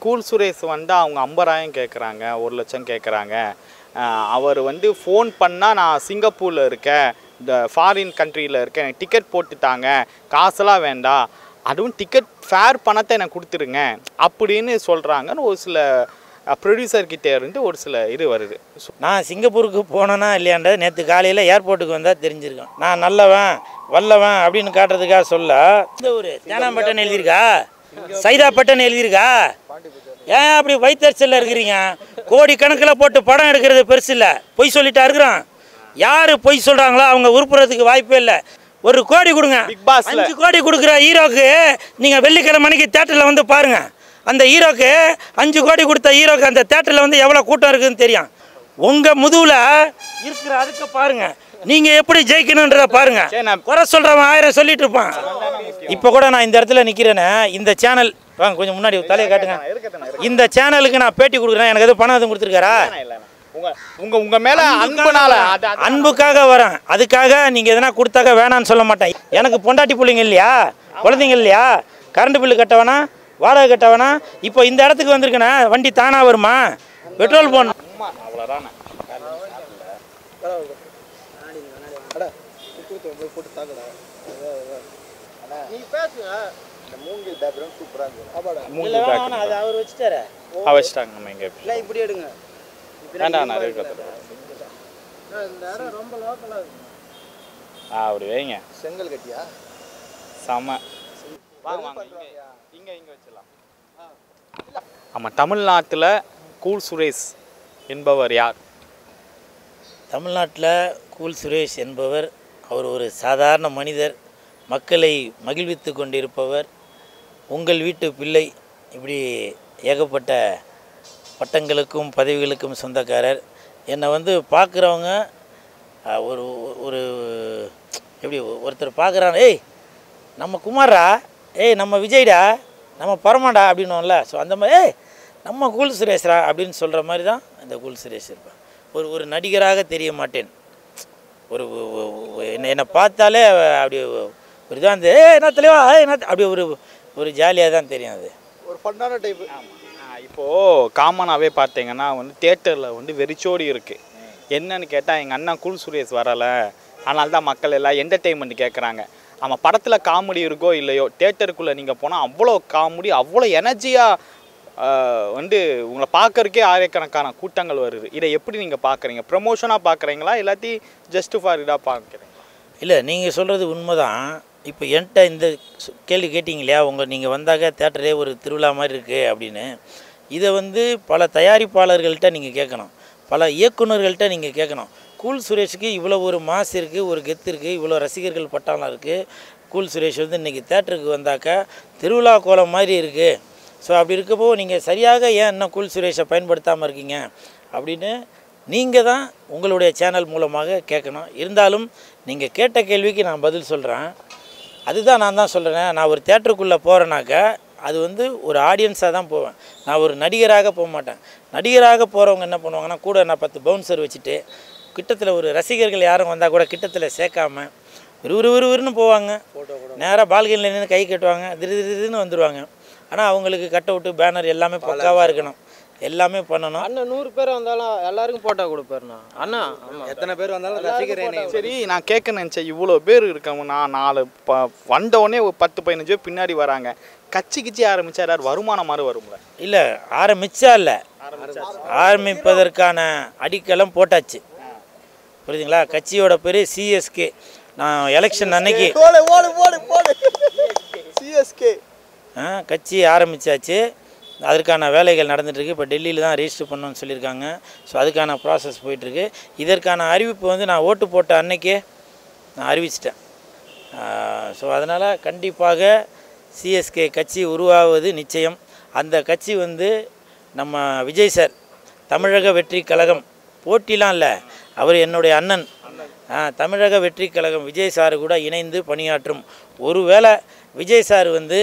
Cool Suresh வந்து அவங்க 50,000 கேட்குறாங்க, 1,00,000 கேட்குறாங்க. அவர் வந்து ஃபோன் பண்ணால் நான் சிங்கப்பூரில் இருக்கேன், இந்த ஃபாரின் கண்ட்ரியில் இருக்கேன், எனக்கு டிக்கெட் போட்டுட்டாங்க, காசெல்லாம் வேண்டாம், அதுவும் டிக்கெட் ஃபேர் பணத்தை எனக்கு கொடுத்துருங்க அப்படின்னு சொல்கிறாங்கன்னு ஒரு சில ப்ரொடியூசர்கிட்டே இருந்து ஒரு சில இது வருது. நான் சிங்கப்பூருக்கு போனேன்னா இல்லையான்றது நேற்று காலையில் ஏர்போர்ட்டுக்கு வந்தால் தெரிஞ்சிருக்கேன். நான் நல்லவன் வல்லவன் அப்படின்னு காட்டுறதுக்காக சொல்ல இந்த ஒரு தேனாம்பட்டன் எழுதியிருக்கா, சைதாப்பட்டன் எழுதியிருக்கா. ஏன் அப்படி வைத்தறிச்சலில் இருக்கிறீங்க? கோடி கணக்கில் போட்டு படம் எடுக்கிறது பெருசு இல்லை, பொய் சொல்லிட்டா இருக்கிறான். யார் பொய் சொல்கிறாங்களோ அவங்க உருப்புறதுக்கு வாய்ப்பே இல்லை. 1 கோடி கொடுங்க, பிக் பாஸ் 5 கோடி கொடுக்குற ஹீரோக்கு நீங்கள் வெள்ளிக்கிழமை மணிக்கு தேட்டரில் வந்து பாருங்கள். அந்த ஹீரோக்கு 5 கோடி கொடுத்த ஹீரோக்கு அந்த தேட்டரில் வந்து எவ்வளோ கூட்டம் இருக்குதுன்னு தெரியும். உங்கள் முதுகில் இருக்கிற அதுக்கு பாருங்கள், நீங்கள் எப்படி ஜெயிக்கணுன்றதை பாருங்கள். குறை சொல்கிறவன் 1000 சொல்லிட்டு இருப்பான். இப்போ கூட நான் இந்த இடத்துல நிற்கிறேன்னு இந்த சேனல் வாங்க கொஞ்சம் முன்னாடி தலையை காட்டுங்க. இந்த சேனலுக்கு நான் பேட்டி கொடுக்குறேன், எனக்கு எதுவும் பணம் எதுவும் கொடுத்துருக்காரா? உங்க மேல அன்புனால அன்புக்காக வரேன். அதுக்காக நீங்கள் எதனா கொடுத்தாக்க வேணான்னு சொல்ல மாட்டேன். எனக்கு பொண்டாட்டி பிள்ளைங்க இல்லையா, குழந்தைங்க இல்லையா, கரண்ட் பில்லு கட்ட வேணாம், வாடகை கட்ட வேணாம். இப்போ இந்த இடத்துக்கு வந்திருக்கேண்ணா, வண்டி தானாக வருமா? பெட்ரோல் போடணும். அவ்வளோதானே. அவர் வச்சுட்டாரு, வச்சுட்டாங்க. நம்ம இங்கே இப்படி எடுங்க. அப்படி வைங்க. செங்கல் கட்டியா செம. இங்கே வச்சிடலாம். ஆமாம், தமிழ்நாட்டில் கூல் சுரேஷ் என்பவர் யார்? தமிழ்நாட்டில் கூல் சுரேஷ் என்பவர் அவர் ஒரு சாதாரண மனிதர், மக்களை மகிழ்வித்து கொண்டிருப்பவர், உங்கள் வீட்டு பிள்ளை, இப்படி ஏகப்பட்ட பட்டங்களுக்கும் பதவிகளுக்கும் சொந்தக்காரர். என்னை வந்து பார்க்குறவங்க ஒரு ஒரு எப்படி ஒருத்தர் பார்க்குறாங்க, ஏய் நம்ம குமாரா, ஏய் நம்ம விஜய்டா, நம்ம பரமாடா அப்படின்னோம்ல. ஸோ அந்த மாதிரி ஏய் நம்ம கூல் சுரேஷ்ரா அப்படின்னு சொல்கிற மாதிரி தான் இந்த கூல் சுரேஷ் இருப்பேன். ஒரு நடிகராக தெரிய மாட்டேன். ஒரு என்னை பார்த்தாலே அப்படி ஒரு இதாக இருந்து என்ன தெளிவா என்ன அப்படி ஒரு ஜாலியாக தான் தெரியும். அது ஒரு ஃபன்னான டைப்பு. இப்போது காமனாகவே பார்த்தீங்கன்னா வந்து தியேட்டரில் வந்து வெறிச்சோடி இருக்குது. என்னன்னு கேட்டால் எங்கள் அண்ணன் கூல் சுரேஷ் வரலை, அதனால தான் மக்கள் எல்லாம் என்டர்டெயின்மெண்ட் கேட்குறாங்க. ஆமாம், படத்தில் காமெடி இருக்கோ இல்லையோ, தியேட்டருக்குள்ளே நீங்கள் போனால் அவ்வளோ காமெடி, அவ்வளோ எனர்ஜியாக வந்து உங்களை பார்க்கறக்கே ஆயிரக்கணக்கான கூட்டங்கள் வருது. இதை எப்படி நீங்கள் பார்க்குறீங்க? ப்ரமோஷனாக பார்க்குறீங்களா இல்லாட்டி ஜஸ்ட் ஃபார் இதாக பார்க்குறீங்களா? இல்லை, நீங்கள் சொல்கிறது உண்மை தான். இப்போ என்கிட்ட இந்த கேள்வி கேட்டிங்க இல்லையா, நீங்கள் வந்தாக்க தேட்டரே ஒரு திருவிழா மாதிரி இருக்குது அப்படின்னு. இதை வந்து பல தயாரிப்பாளர்கள்ட்ட நீங்கள் கேட்கணும், பல இயக்குநர்கள்ட்ட நீங்கள் கேட்கணும். கூல் சுரேஷுக்கு இவ்வளோ ஒரு மாஸ் இருக்குது, ஒரு கெத்து இருக்குது, இவ்வளோ ரசிகர்கள் பட்டாளம் இருக்குது. கூல் சுரேஷ் வந்து இன்றைக்கி தேட்டருக்கு வந்தாக்கா திருவிழா கோலம் மாதிரி இருக்குது. ஸோ அப்படி இருக்கப்போ நீங்கள் சரியாக ஏன் இன்னும் கூல் சுரேஷை பயன்படுத்தாமல் இருக்கீங்க அப்படின்னு நீங்கள் தான் உங்களுடைய சேனல் மூலமாக கேட்கணும். இருந்தாலும் நீங்கள் கேட்ட கேள்விக்கு நான் பதில் சொல்கிறேன். அதுதான் நான் தான் சொல்கிறேன். நான் ஒரு தேட்டருக்குள்ளே போகிறேனாக்கா அது வந்து ஒரு ஆடியன்ஸாக தான் போவேன், நான் ஒரு நடிகராக போக மாட்டேன். நடிகராக போகிறவங்க என்ன பண்ணுவாங்கன்னா, கூட நான் 10 பவுன்சர் வச்சுட்டு கிட்டத்தில் ஒரு ரசிகர்கள் யாரும் வந்தால் கூட கிட்டத்தில் சேர்க்காம விறுவிறுன்னு போவாங்க. நேராக பால்கனியில் நின்று கை கட்டுவாங்க, திடீர்னு வந்துடுவாங்க. ஆனால் அவங்களுக்கு கட் அவுட்டு பேனர் எல்லாமே பக்காவாக இருக்கணும், எல்லாமே பண்ணணும். அண்ணா 100 பேர் வந்தாலும் எல்லாருக்கும் போட்டோ கொடுப்பாருண்ணா. அண்ணா எத்தனை பேர் வந்தாலும் ரசிகரே. சரி, நான் கேட்க நினச்சேன், இவ்வளோ பேர் இருக்காங்க, நான் 4 வந்தோடனே ஒரு 10-15 பேர் பின்னாடி வராங்க, கட்சி ஆரம்பித்தா யார் வருமானம் மாதிரி வரும்ல? இல்லை, ஆரம்பித்தா இல்லை, ஆரம்பிப்பதற்கான அடிக்கலம் போட்டாச்சு. புரியுதுங்களா? கட்சியோட பேர் சிஎஸ்கே. நான் எலெக்ஷன் அன்னைக்கு சிஎஸ்கே கட்சி ஆரம்பித்தாச்சு. அதற்கான வேலைகள் நடந்துகிட்ருக்கு. இப்போ டெல்லியில் தான் ரெஜிஸ்டர் பண்ணணும்னு சொல்லியிருக்காங்க. ஸோ அதுக்கான ப்ராசஸ் போயிட்டுருக்கு. இதற்கான அறிவிப்பு வந்து நான் ஓட்டு போட்ட அன்னைக்கே நான் அறிவிச்சிட்டேன். ஸோ அதனால் கண்டிப்பாக சிஎஸ்கே கட்சி உருவாவது நிச்சயம். அந்த கட்சி வந்து நம்ம விஜய் சார், தமிழக வெற்றி கழகம், போட்டிலாம் இல்லை, அவர் என்னுடைய அண்ணன். தமிழக வெற்றி கழகம் விஜய் சார் கூட இணைந்து பணியாற்றும். ஒருவேளை விஜய் சார் வந்து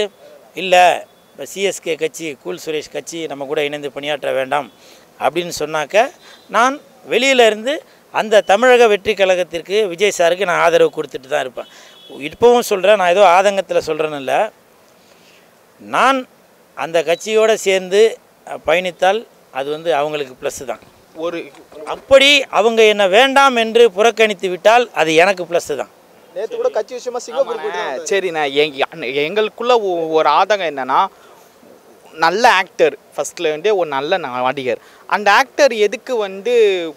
இல்லை இப்போ சிஎஸ்கே கட்சி, கூல் சுரேஷ் கட்சி நம்ம கூட இணைந்து பணியாற்ற வேண்டாம் அப்படின்னு சொன்னாக்க, நான் வெளியில் இருந்து அந்த தமிழக வெற்றி கழகத்திற்கு விஜய் சாருக்கு நான் ஆதரவு கொடுத்துட்டு தான் இருப்பேன். இப்போவும் சொல்கிறேன், நான் ஏதோ ஆதங்கத்தில் சொல்கிறேன்னு இல்லை. நான் அந்த கட்சியோடு சேர்ந்து பயணித்தால் அது வந்து அவங்களுக்கு ப்ளஸ்ஸு தான். ஒரு அப்படி அவங்க என்ன வேண்டாம் என்று புறக்கணித்து விட்டால் அது எனக்கு ப்ளஸ்ஸு தான். நேற்று கூட கட்சி விஷயமா சிங்கப்பூர் போயிட்டு சரிண்ணா, எங்களுக்குள்ள ஒரு ஆதங்கம் என்னன்னா, நல்ல ஆக்டர் ஃபஸ்ட்லேருந்தே ஒரு நல்ல நடிகர், அந்த ஆக்டர் எதுக்கு வந்து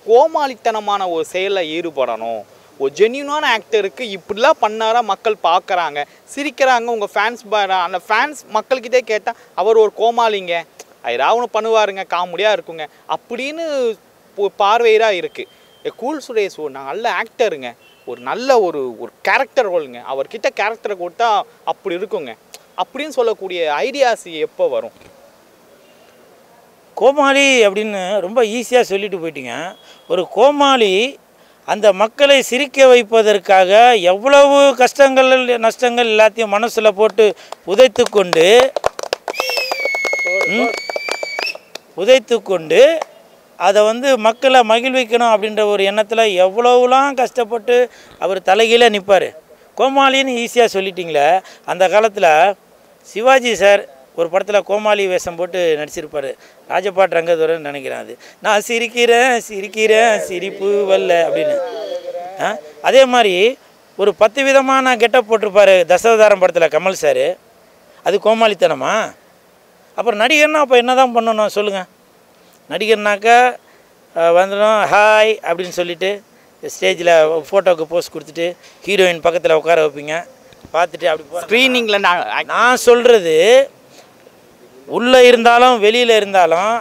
கோமாளித்தனமான ஒரு செயலில் ஈடுபடணும்? ஒரு ஜென்யூனான ஆக்டருக்கு இப்படிலாம் பண்ணாரா மக்கள் பார்க்குறாங்க, சிரிக்கிறாங்க, உங்கள் ஃபேன்ஸ் அந்த ஃபேன்ஸ் மக்கள்கிட்டே கேட்டால் அவர் ஒரு கோமாளிங்க, ஏதாவது ஒன்று பண்ணுவாருங்க, காமெடியாக இருக்குங்க அப்படின்னு பார்வையராக இருக்குது. கூல் சுரேஷ் ஒரு நல்ல ஆக்டருங்க, ஒரு நல்ல ஒரு கேரக்டர் ரோலுங்க, அவர்கிட்ட கேரக்டரை கொடுத்தா அப்படி இருக்குங்க அப்படின்னு சொல்லக்கூடிய ஐடியாஸ் எப்போ வரும்? கோமாளி அப்படின்னு ரொம்ப ஈஸியாக சொல்லிட்டு போயிட்டீங்க. ஒரு கோமாளி அந்த மக்களை சிரிக்க வைப்பதற்காக எவ்வளவு கஷ்டங்கள் நஷ்டங்கள் எல்லாத்தையும் மனசில் போட்டு புதைத்து கொண்டு அதை வந்து மக்களை மகிழ்விக்கணும் அப்படின்ற ஒரு எண்ணத்தில் எவ்வளவுலாம் கஷ்டப்பட்டு அவர் தலைகீழ நிற்பார். கோமாளின்னு ஈஸியாக சொல்லிட்டீங்களே. அந்த காலத்தில் சிவாஜி சார் ஒரு படத்தில் கோமாளி வேஷம் போட்டு நடிச்சிருப்பார், ராஜபாட் ரங்கதுரைன்னு நினைக்கிறேன். அது நான் சிரிக்கிறேன் சிரிப்பு வல்ல அப்படின்னு. அதே மாதிரி ஒரு 10 விதமான கெட்டப் போட்டிருப்பார் தசாவதாரம் படத்தில் கமல் சார். அது கோமாளித்தனமா? அப்புறம் நடிகர்னா அப்போ என்ன தான் பண்ணணும் சொல்லுங்கள்? நடிகர்னாக்கா வந்துடும் ஹாய் அப்படின்னு சொல்லிவிட்டு ஸ்டேஜில் ஃபோட்டோவுக்கு போஸ்ட் கொடுத்துட்டு ஹீரோயின் பக்கத்தில் உட்கார வைப்பீங்க, பார்த்துட்டு அப்படி ஸ்க்ரீனிங்கில் நான் சொல்கிறது உள்ளே இருந்தாலும் வெளியில் இருந்தாலும்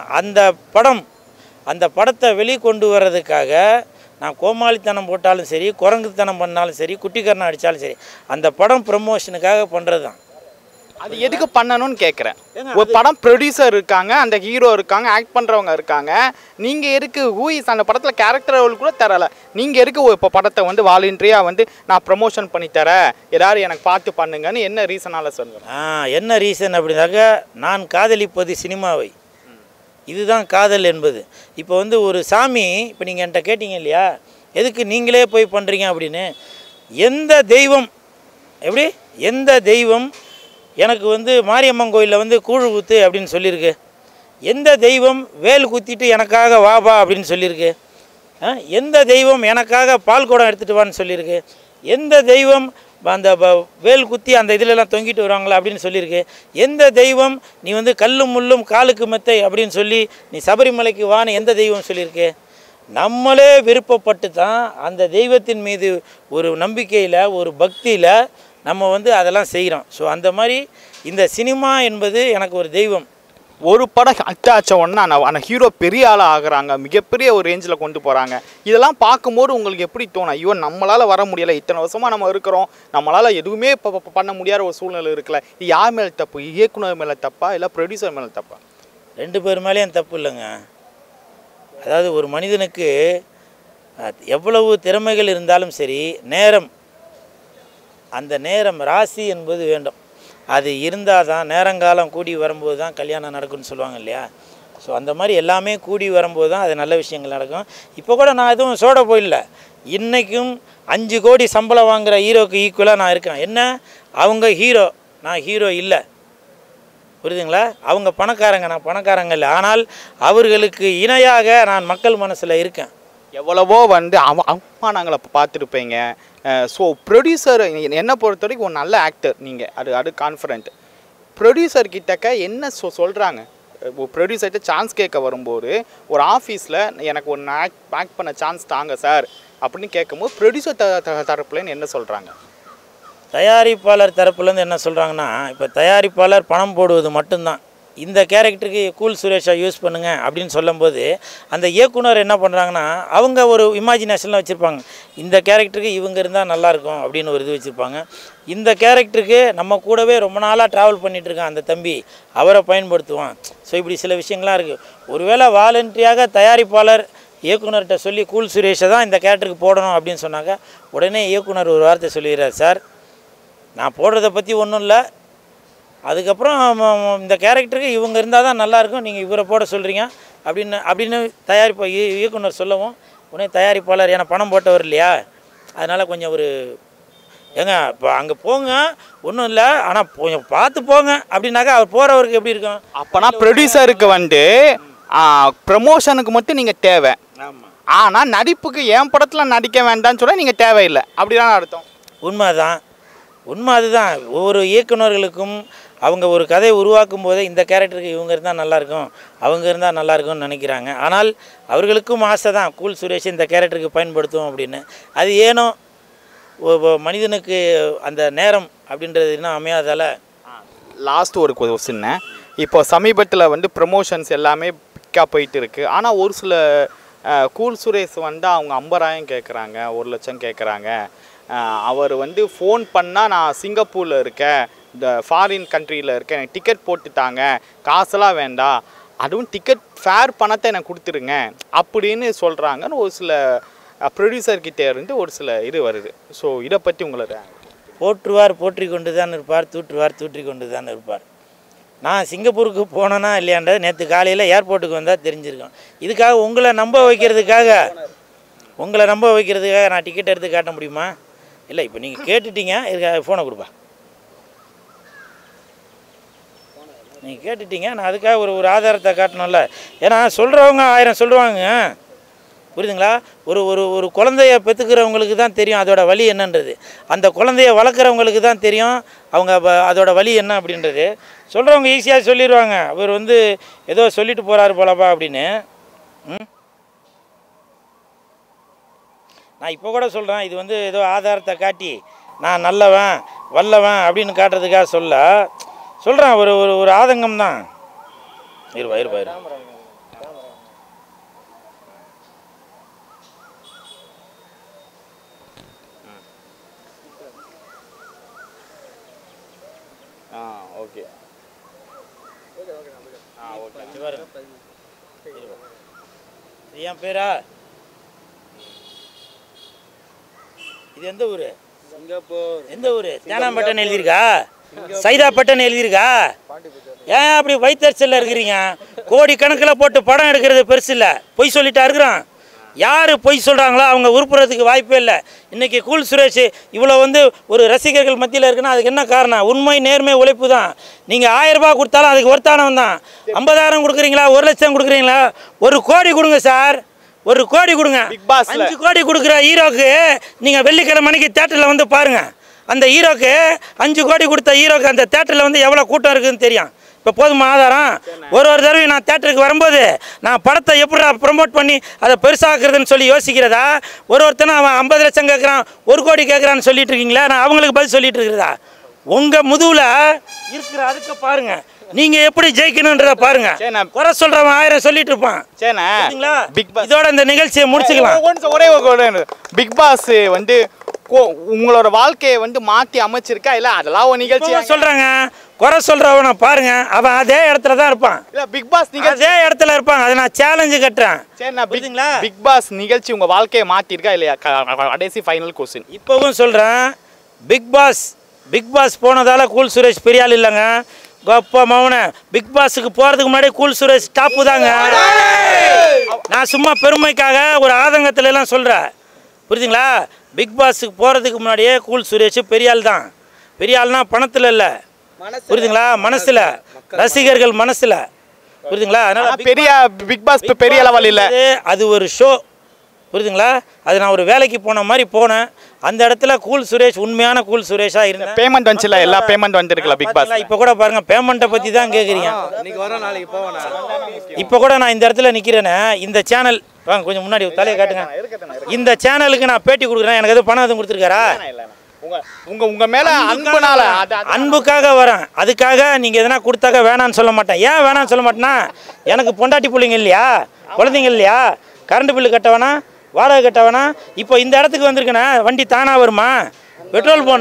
அந்த படத்தை வெளிக்கொண்டு வர்றதுக்காக நான் கோமாளித்தனம் போட்டாலும் சரி, குரங்குத்தனம் பண்ணாலும் சரி, குட்டிக்கரணம் அடித்தாலும் சரி, அந்த படம் ப்ரமோஷனுக்காக பண்ணுறது தான். அது எதுக்கு பண்ணணும்னு கேட்குறேன். ஒரு படம் ப்ரொடியூசர் இருக்காங்க, அந்த ஹீரோ இருக்காங்க, ஆக்ட் பண்ணுறவங்க இருக்காங்க, நீங்கள் எதுக்கு ஹூஇஸ் அந்த படத்தில் கேரக்டர் ரோல் கூட தரலை, நீங்கள் எதுக்கு இப்போ படத்தை வந்து வாலண்டரியாக வந்து நான் ப்ரமோஷன் பண்ணி தரேன், எல்லோரும் எனக்கு பார்த்து பண்ணுங்கன்னு என்ன ரீசனால் சொல்லுங்கள்? என்ன ரீசன் அப்படின்னாக்கா, நான் காதலிப்பது சினிமாவை, இதுதான் காதல் என்பது. இப்போ வந்து ஒரு சாமி, இப்போ நீங்கள் என்கிட்ட கேட்டீங்க இல்லையா, எதுக்கு நீங்களே போய் பண்ணுறீங்க அப்படின்னு. எந்த தெய்வம் எனக்கு வந்து மாரியம்மன் கோயிலில் வந்து கூழு ஊற்று அப்படின்னு சொல்லியிருக்கு? எந்த தெய்வம் வேல் குத்திட்டு எனக்காக வாபா அப்படின்னு சொல்லியிருக்கு? எந்த தெய்வம் எனக்காக பால் குடம் எடுத்துகிட்டு வான்னு சொல்லியிருக்கு? எந்த தெய்வம் அந்த வேல் குத்தி அந்த இதிலெல்லாம் தொங்கிட்டு வருவாங்களா அப்படின்னு சொல்லியிருக்கு? எந்த தெய்வம் நீ வந்து கல்லும் முள்ளும் காலுக்கு மெத்தை அப்படின்னு சொல்லி நீ சபரிமலைக்கு வான்னு எந்த தெய்வம் சொல்லியிருக்கு? நம்மளே விருப்பப்பட்டு தான் அந்த தெய்வத்தின் மீது ஒரு நம்பிக்கையில் ஒரு பக்தியில் நம்ம வந்து அதெல்லாம் செய்கிறோம். ஸோ அந்த மாதிரி இந்த சினிமா என்பது எனக்கு ஒரு தெய்வம். ஒரு படம் அட்டாச்ச உடனே அந்த ஹீரோ பெரிய ஆளாக ஆகுறாங்க, மிகப்பெரிய ஒரு ரேஞ்சில் கொண்டு போகிறாங்க. இதெல்லாம் பார்க்கும்போது உங்களுக்கு எப்படி தோணும்? ஐயோ நம்மளால் வர முடியலை, இத்தனை வருஷமாக நம்ம இருக்கிறோம், நம்மளால் எதுவுமே பண்ண முடியாத ஒரு சூழ்நிலை இருக்குல்ல, இது யார் மேலே தப்பு? இயக்குனர் மேலே தப்பா இல்லை ப்ரொடியூசர் மேலே தப்பா? 2 பேர் மேலேயும் தப்பு இல்லைங்க. அதாவது ஒரு மனிதனுக்கு எவ்வளவு திறமைகள் இருந்தாலும் சரி, அந்த நேரம் ராசி என்பது வேண்டும். அது இருந்தால் தான் நேரங்காலம் கூடி வரும்போது தான் கல்யாணம் நடக்கும்னு சொல்லுவாங்க இல்லையா? ஸோ அந்த மாதிரி எல்லாமே கூடி வரும்போது தான் அது நல்ல விஷயங்கள் நடக்கும். இப்போ கூட நான் எதுவும் சோட போயிடல. இன்றைக்கும் 5 கோடி சம்பளம் வாங்குகிற ஹீரோக்கு ஈக்குவலாக நான் இருக்கேன். என்ன, அவங்க ஹீரோ, நான் ஹீரோ இல்லை, புரியுதுங்களா? அவங்க பணக்காரங்க, நான் பணக்காரங்க இல்லை. ஆனால் அவர்களுக்கு இணையாக நான் மக்கள் மனசில் இருக்கேன். எவ்வளவோ வந்து அவமானங்களை பார்த்துருப்பீங்க. ஸோ ப்ரொடியூசர் என்னை பொறுத்த வரைக்கும் ஒரு நல்ல ஆக்டர் நீங்கள், அது கான்ஃபிடென்ட். ப்ரொடியூசர் கிட்டக்க என்ன சொல்கிறாங்க? ப்ரொடியூசர்கிட்ட சான்ஸ் கேட்க வரும்போது ஒரு ஆஃபீஸில் எனக்கு ஒரு ஆக்ட் பண்ண சான்ஸ் தாங்க சார் அப்படின்னு கேட்கும்போது ப்ரொடியூசர் தரப்புலன்னு என்ன சொல்கிறாங்க? தயாரிப்பாளர் தரப்புலேருந்து என்ன சொல்கிறாங்கன்னா, இப்போ தயாரிப்பாளர் பணம் போடுவது மட்டும்தான். இந்த கேரக்டருக்கு கூல் சுரேஷை யூஸ் பண்ணுங்க அப்படின்னு சொல்லும்போது அந்த இயக்குனர் என்ன பண்ணுறாங்கன்னா, அவங்க ஒரு இமேஜினேஷனில் வச்சுருப்பாங்க, இந்த கேரக்டருக்கு இவங்க இருந்தால் நல்லாயிருக்கும் அப்படின்னு ஒரு இது வச்சுருப்பாங்க. இந்த கேரக்டருக்கு நம்ம கூடவே ரொம்ப நாளாக ட்ராவல் பண்ணிகிட்ருக்கான் அந்த தம்பி, அவரை பயன்படுத்துவான். ஸோ இப்படி சில விஷயங்கள்லாம் இருக்குது. ஒருவேளை வாலண்டரியாக தயாரிப்பாளர் இயக்குனர்கிட்ட சொல்லி கூல் சுரேஷை தான் இந்த கேரக்டருக்கு போடணும் அப்படின்னு சொன்னாங்க, உடனே இயக்குனர் ஒரு வார்த்தை சொல்லிடுறார், சார் நான் போடுறத பற்றி ஒன்றும் இல்லை, அதுக்கப்புறம் இந்த கேரக்டருக்கு இவங்க இருந்தால் தான் நல்லாயிருக்கும், நீங்கள் இவரை போட சொல்கிறீங்க அப்படின்னு இயக்குனர் சொல்லவும் உடனே தயாரிப்பாளர் ஏன்னா பணம் போட்டவர் இல்லையா, அதனால் கொஞ்சம் ஒரு ஏங்க இப்போ அங்கே போங்க ஒன்றும் இல்லை, ஆனால் கொஞ்சம் பார்த்து போங்க அப்படின்னாக்கா அவர் போகிறவருக்கு எப்படி இருக்கும்? அப்போனா ப்ரொடியூசருக்கு வந்து ப்ரமோஷனுக்கு மட்டும் நீங்கள் தேவை, ஆமாம், ஆனால் நடிப்புக்கு என் படத்தில் நடிக்க வேண்டாம்னு சொல்ல நீங்கள் தேவையில்லை, அப்படிதான் அர்த்தம். உண்மை அதுதான். ஒவ்வொரு இயக்குநர்களுக்கும் அவங்க ஒரு கதையை உருவாக்கும் போதே இந்த கேரக்டருக்கு இவங்க இருந்தால் நல்லாயிருக்கும், அவங்க இருந்தால் நல்லாயிருக்கும்னு நினைக்கிறாங்க. ஆனால் அவர்களுக்கும் ஆசை தான் கூல் சுரேஷ் இந்த கேரக்டருக்கு பயன்படுத்தும் அப்படின்னு. அது ஏனோ மனிதனுக்கு அந்த நேரம் அப்படின்றது இன்னும் அமையாதால. லாஸ்ட் ஒரு கொஸ்டின், இப்போ சமீபத்தில் வந்து ப்ரமோஷன்ஸ் எல்லாமே பிக்காக போயிட்டு இருக்குது. ஆனால் ஒரு சில கூல் சுரேஷ் வந்து அவங்க 50,000 கேட்குறாங்க, 1,00,000 கேட்குறாங்க. அவர் வந்து ஃபோன் பண்ணால் நான் சிங்கப்பூரில் இருக்கேன், இந்த ஃபாரின் கண்ட்ரியில் இருக்கேன், எனக்கு டிக்கெட் போட்டுட்டாங்க, காசெல்லாம் வேண்டாம், அதுவும் டிக்கெட் ஃபேர் பணத்தை எனக்கு கொடுத்துருங்க அப்படின்னு சொல்கிறாங்கன்னு ஒரு சில ப்ரொடியூசர்கிட்ட இருந்து ஒரு சில இது வருது. ஸோ இதை பற்றி உங்களோட போற்றுவார் போற்றி கொண்டு தான் இருப்பார், தூற்றுவார் தூற்றி கொண்டு தான் இருப்பார். நான் சிங்கப்பூருக்கு போனேன்னா இல்லையான்றது நேற்று காலையில் ஏர்போர்ட்டுக்கு வந்தால் தெரிஞ்சிருக்கோம். இதுக்காக உங்களை நம்ப வைக்கிறதுக்காக நான் டிக்கெட் எடுத்து காட்ட முடியுமா? இல்லை, இப்போ நீங்கள் கேட்டுட்டீங்க, இதுக்காக ஃபோனை கொடுப்பா. நீங்கள் கேட்டுட்டீங்க, நான் அதுக்காக ஒரு ஆதாரத்தை காட்டணும்ல. ஏன்னா சொல்கிறவங்க 1000 சொல்லுவாங்க, புரியுதுங்களா? ஒரு குழந்தைய பெற்றுக்கிறவங்களுக்கு தான் தெரியும் அதோட வலி என்னன்றது, அந்த குழந்தைய வளர்க்குறவங்களுக்கு தான் தெரியும் அவங்க அதோட வலி என்ன அப்படின்றது. சொல்கிறவங்க ஈஸியாக சொல்லிடுவாங்க, அவர் வந்து ஏதோ சொல்லிட்டு போகிறாரு போலப்பா அப்படின்னு. நான் இப்போ கூட சொல்கிறேன், இது வந்து ஏதோ ஆதாரத்தை காட்டி நான் நல்லவன் வல்லவன் அப்படின்னு காட்டுறதுக்காக சொல்கிறேன். ஒரு ஆதங்கம் தான். இருப்பா. ஓகே என் பேரா? இது எந்த ஊர்? சிங்கப்பூர். எந்த ஊர்? தேனாம்பேட்டைன்னு எழுதியிருக்கா, சைதாப்பேட்டைன்னு எழுதியிருக்கா? ஏன் அப்படி வைத்தறிச்சலில் இருக்கிறீங்க? கோடி கணக்கில் போட்டு படம் எடுக்கிறது பெருசு இல்லை, பொய் சொல்லிட்டா இருக்கிறான். யார் பொய் சொல்கிறாங்களோ அவங்க உருப்புறதுக்கு வாய்ப்பே இல்லை. இன்றைக்கி கூல் சுரேஷ் இவ்வளோ வந்து ஒரு ரசிகர்கள் மத்தியில் இருக்குன்னா அதுக்கு என்ன காரணம்? உண்மை நேர்மை உழைப்பு தான். நீங்கள் 1000 ரூபா கொடுத்தாலும் அதுக்கு ஒருத்தானவன் தான். 50,000 கொடுக்குறீங்களா, 1,00,000 கொடுக்குறீங்களா, 1 கோடி கொடுங்க சார், 1 கோடி கொடுங்க. 5 கோடி கொடுக்குற ஹீரோக்கு நீங்கள் வெள்ளிக்கிழமை மணிக்கு தேட்டரில் வந்து பாருங்கள். அந்த ஹீரோக்கு 5 கோடி கொடுத்த ஹீரோக்கு அந்த தேட்டரில் வந்து எவ்வளோ கூட்டம் இருக்குதுன்னு தெரியும். இப்போ போதுமா ஆதாரம்? ஒரு தடவை நான் தேட்டருக்கு வரும்போது நான் படத்தை எப்படி ப்ரமோட் பண்ணி அதை பெருசாக்குறதுன்னு சொல்லி யோசிக்கிறதா? ஒருத்தனை அவன் 50 லட்சம் கேட்குறான், 1 கோடி கேட்குறான்னு சொல்லிட்டு இருக்கீங்களா? நான் அவங்களுக்கு பதில் சொல்லிட்டு இருக்கிறதா? உங்கள் முதுகில் இருக்கிற அதுக்கு பாருங்க, நீங்கள் எப்படி ஜெயிக்கணுன்றதை பாருங்க. குறை சொல்கிறவன் 1000 சொல்லிட்டு இருப்பான். சரிங்களா? இதோட இந்த நிகழ்ச்சியை முடிச்சுக்கலாம். ஒரே பிக் பாஸ் வந்து உங்களோட வாழ்க்கையை வந்து மாற்றி அமைச்சிருக்கா இல்லை? அதெல்லாம் ஒரு நிகழ்ச்சி சொல்கிறாங்க. குறை சொல்கிறவனை பாருங்க, அவன் அதே இடத்துல தான் இருப்பான். இல்லை, பிக் பாஸ் நிகழ்ச்சி அதே இடத்துல இருப்பான். அதை நான் சேலஞ்சு கட்டுறேன். சரிங்களா? பிக் பாஸ் நிகழ்ச்சி உங்கள் வாழ்க்கையை மாற்றிருக்கா இல்லையா? கடைசி ஃபைனல் கொஸ்டின் இப்போவும் சொல்கிறேன், பிக் பாஸ் போனதால் கூல் சுரேஷ் பெரிய ஆள் இல்லைங்க. கோப்பா மௌன பிக் பாஸுக்கு போகிறதுக்கு முன்னாடி கூல் சுரேஷ் டாப்பு தாங்க. நான் சும்மா பெருமைக்காக ஒரு ஆதங்கத்துல எல்லாம் சொல்கிறேன், புரியுதுங்களா? பிக் பாஸுக்கு போகிறதுக்கு முன்னாடியே கூல் சுரேஷ் பெரிய ஆள் தான். பெரிய ஆள்னா பணத்தில் இல்லை, புரியுதுங்களா? மனசில், ரசிகர்கள் மனசில், புரியுதுங்களா? அதனால் பெரிய பிக் பாஸ் பெரிய லெவல் இல்லை, அது ஒரு ஷோ, புரியுதுங்களா? அது நான் ஒரு வேலைக்கு போன மாதிரி போனேன். அந்த இடத்துல கூல் சுரேஷ் உண்மையான கூல் சுரேஷாக இருந்தேன். பேமெண்ட் வந்துச்சுல, எல்லா பேமெண்ட் வந்துருக்குல்ல பிக் பாஸ். இப்போ கூட பாருங்கள், பேமெண்ட்டை பற்றி தான் கேட்குறீங்க. இப்போ கூட நான் இந்த இடத்துல நிற்கிறேன்னு, இந்த சேனல் வாங்க கொஞ்சம் முன்னாடி தலையை காட்டுங்க. இந்த சேனலுக்கு நான் பேட்டி கொடுக்குறேன், எனக்கு எதுவும் பணம் எதுவும் கொடுத்துருக்காரா? உங்க மேல அன்புனால, அன்புக்காக வரேன். அதுக்காக நீங்க எதனா கொடுத்தாக்க வேணான்னு சொல்ல மாட்டேன். ஏன் வேணான்னு சொல்ல மாட்டேன்னா, எனக்கு பொண்டாட்டி பிள்ளைங்க இல்லையா, குழந்தைங்க இல்லையா, கரண்ட் பில்லு கட்ட வேணாம், வாடகை கட்ட வேணாம். இப்போ இந்த இடத்துக்கு வந்திருக்கேன்னா வண்டி தானா வருமா? பெட்ரோல் போடணும்.